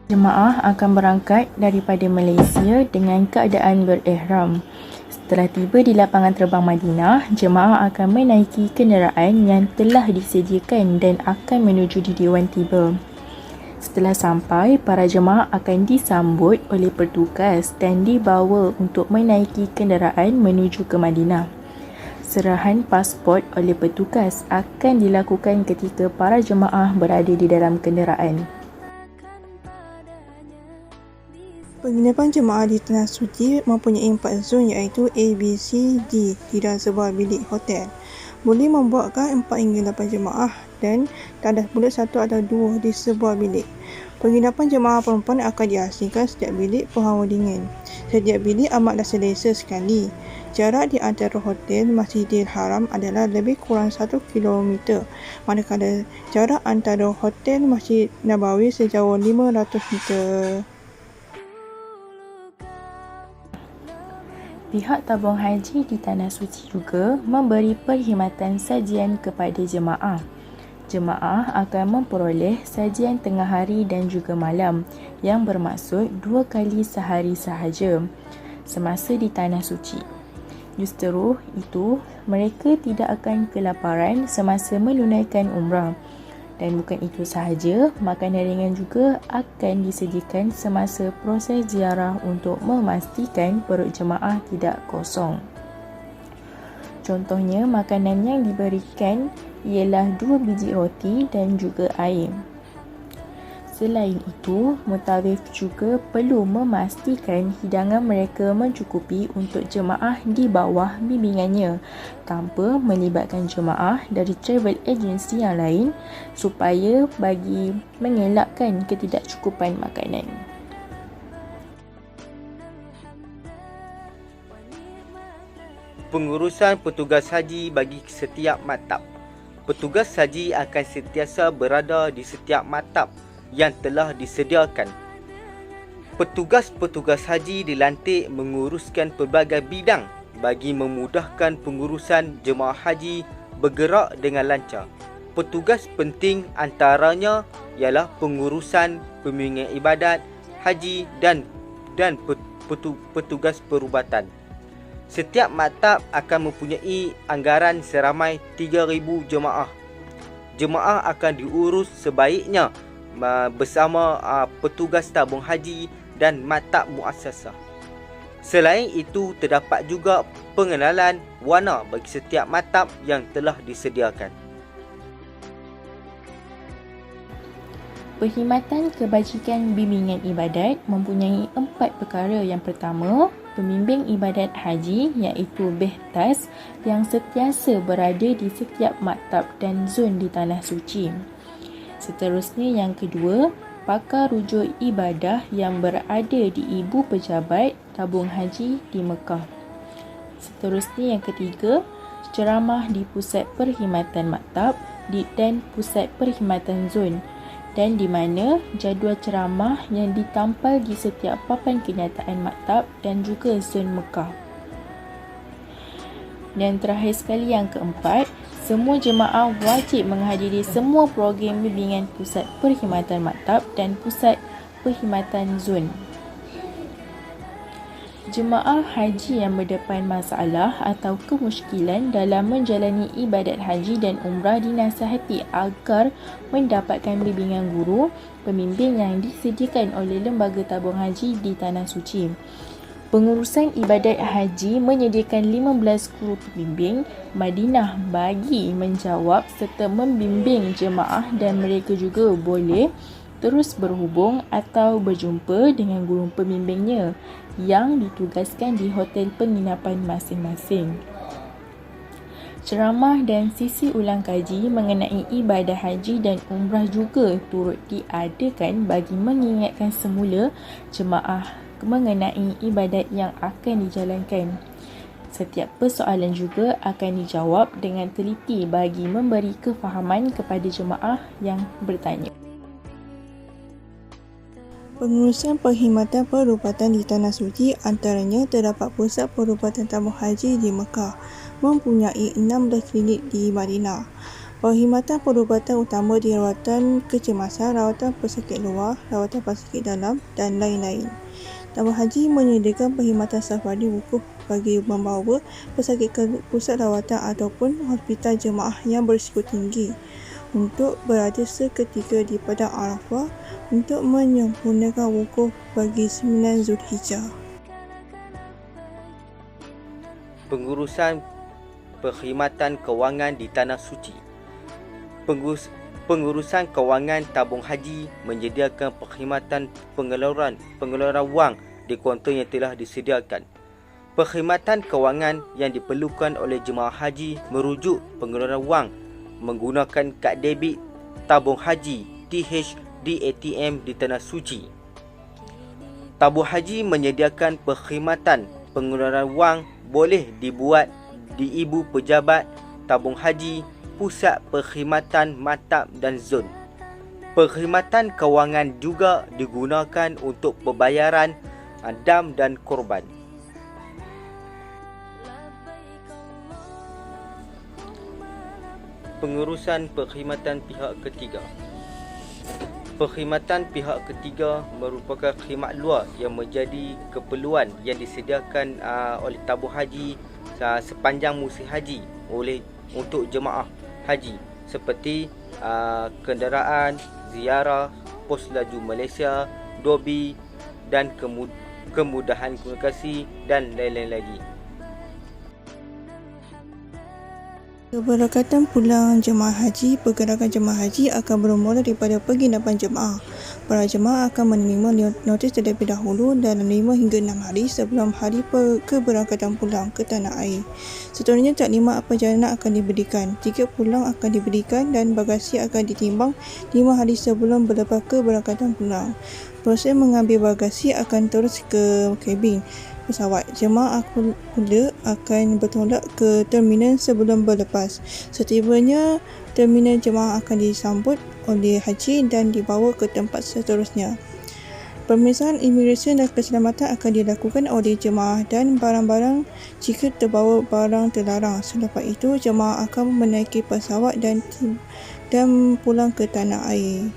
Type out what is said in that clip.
Jemaah akan berangkat daripada Malaysia dengan keadaan berihram. Setelah tiba di lapangan terbang Madinah, jemaah akan menaiki kenderaan yang telah disediakan dan akan menuju di Dewan Tiba. Setelah sampai, para jemaah akan disambut oleh petugas dan dibawa untuk menaiki kenderaan menuju ke Madinah. Serahan pasport oleh petugas akan dilakukan ketika para jemaah berada di dalam kenderaan. Penginapan jemaah di Tanah Suci mempunyai 4 zon iaitu A, B, C, D di dalam sebuah bilik hotel. Boleh membuatkan 4 hingga 8 jemaah dan tandas bulat 1 atau 2 di sebuah bilik. Penginapan jemaah perempuan akan diasingkan setiap bilik berhawa dingin. Setiap bilik amatlah selesa sekali. Jarak di antara hotel Masjidil Haram adalah lebih kurang 1 km, manakala jarak antara hotel Masjid Nabawi sejauh 500 meter. Pihak tabung haji di Tanah Suci juga memberi perkhidmatan sajian kepada jemaah. Jemaah akan memperoleh sajian tengah hari dan juga malam yang bermaksud 2 kali sehari sahaja semasa di Tanah Suci. Justeru itu, mereka tidak akan kelaparan semasa menunaikan umrah. Dan bukan itu sahaja, makanan ringan juga akan disediakan semasa proses ziarah untuk memastikan perut jemaah tidak kosong. Contohnya, makanan yang diberikan ialah 2 biji roti dan juga air. Selain itu, mutawif juga perlu memastikan hidangan mereka mencukupi untuk jemaah di bawah bimbingannya tanpa melibatkan jemaah dari travel agency yang lain supaya bagi mengelakkan ketidakcukupan makanan. Pengurusan petugas haji bagi setiap maktab. Petugas haji akan sentiasa berada di setiap maktab yang telah disediakan. Petugas-petugas haji dilantik menguruskan pelbagai bidang bagi memudahkan pengurusan jemaah haji bergerak dengan lancar. Petugas penting antaranya ialah pengurusan pembimbingan ibadat haji dan petugas perubatan. Setiap maktab akan mempunyai anggaran seramai 3,000 jemaah. Jemaah akan diurus sebaiknya bersama petugas tabung haji dan maktab muassasah. Selain itu, terdapat juga pengenalan warna bagi setiap maktab yang telah disediakan. Perkhidmatan kebajikan bimbingan ibadat mempunyai 4 perkara. Yang pertama, pembimbing ibadat haji iaitu behtas yang sentiasa berada di setiap maktab dan zon di Tanah Suci. Seterusnya yang kedua, pakar rujuk ibadah yang berada di ibu pejabat tabung haji di Mekah. Seterusnya yang ketiga, ceramah di pusat perkhidmatan maktab dan pusat perkhidmatan zon, dan di mana jadual ceramah yang ditampal di setiap papan kenyataan maktab dan juga zon Mekah. Dan terakhir sekali yang keempat, semua jemaah wajib menghadiri semua program bimbingan pusat perkhidmatan maktab dan pusat perkhidmatan zon. Jemaah haji yang berdepan masalah atau kemusykilan dalam menjalani ibadat haji dan umrah dinasihati agar mendapatkan bimbingan guru pembimbing yang disediakan oleh Lembaga Tabung Haji di Tanah Suci. Pengurusan ibadat haji menyediakan 15 guru pembimbing Madinah bagi menjawab serta membimbing jemaah, dan mereka juga boleh terus berhubung atau berjumpa dengan guru pembimbingnya yang ditugaskan di hotel penginapan masing-masing. Ceramah dan sesi ulang kaji mengenai ibadah haji dan umrah juga turut diadakan bagi mengingatkan semula jemaah mengenai ibadat yang akan dijalankan. Setiap persoalan juga akan dijawab dengan teliti bagi memberi kefahaman kepada jemaah yang bertanya. Pengurusan perkhidmatan perubatan di Tanah Suci antaranya terdapat pusat perubatan tabung haji di Mekah, mempunyai 16 klinik di Madinah. Perkhidmatan perubatan utama di rawatan kecemasan, rawatan pesakit luar, rawatan pesakit dalam dan lain-lain. Tabung haji menyediakan perkhidmatan safari wukuf bagi membawa pesakit ke pusat rawatan ataupun hospital jemaah yang berisiko tinggi untuk berada seketika di Padang Arafah untuk menyempurnakan wukuf bagi 9 Zulhijjah. Pengurusan perkhidmatan kewangan di Tanah Suci. Pengurusan kewangan tabung haji menyediakan perkhidmatan pengeluaran wang di kaunter yang telah disediakan. Perkhidmatan kewangan yang diperlukan oleh jemaah haji merujuk pengeluaran wang menggunakan kad debit tabung haji TH di ATM di Tanah Suci. Tabung haji menyediakan perkhidmatan pengeluaran wang boleh dibuat di Ibu Pejabat Tabung Haji, Pusat Perkhidmatan Maktab dan Zon. Perkhidmatan kewangan juga digunakan untuk pembayaran dam dan korban. Pengurusan perkhidmatan pihak ketiga. Perkhidmatan pihak ketiga merupakan khidmat luar yang menjadi keperluan yang disediakan oleh tabung haji sepanjang musim haji untuk jemaah haji seperti kenderaan, ziarah, pos laju Malaysia, dobi dan kemudahan komunikasi dan lain-lain lagi. Keberangkatan pulang jemaah haji. Pergerakan jemaah haji akan bermula daripada penginapan jemaah. Para jemaah akan menerima notis terlebih dahulu dalam 5 hingga 6 hari sebelum hari keberangkatan pulang ke tanah air. Seterusnya taklimat perjalanan akan diberikan. Tiket pulang akan diberikan dan bagasi akan ditimbang 5 hari sebelum berlepas keberangkatan pulang. Proses mengambil bagasi akan terus ke kabin pesawat. Jemaah pula akan bertolak ke terminal sebelum berlepas. Setibanya terminal, jemaah akan disambut oleh haji dan dibawa ke tempat seterusnya. Pemeriksaan imigresen dan keselamatan akan dilakukan oleh jemaah dan barang-barang jika terbawa barang terlarang. Selepas itu, jemaah akan menaiki pesawat dan pulang ke tanah air.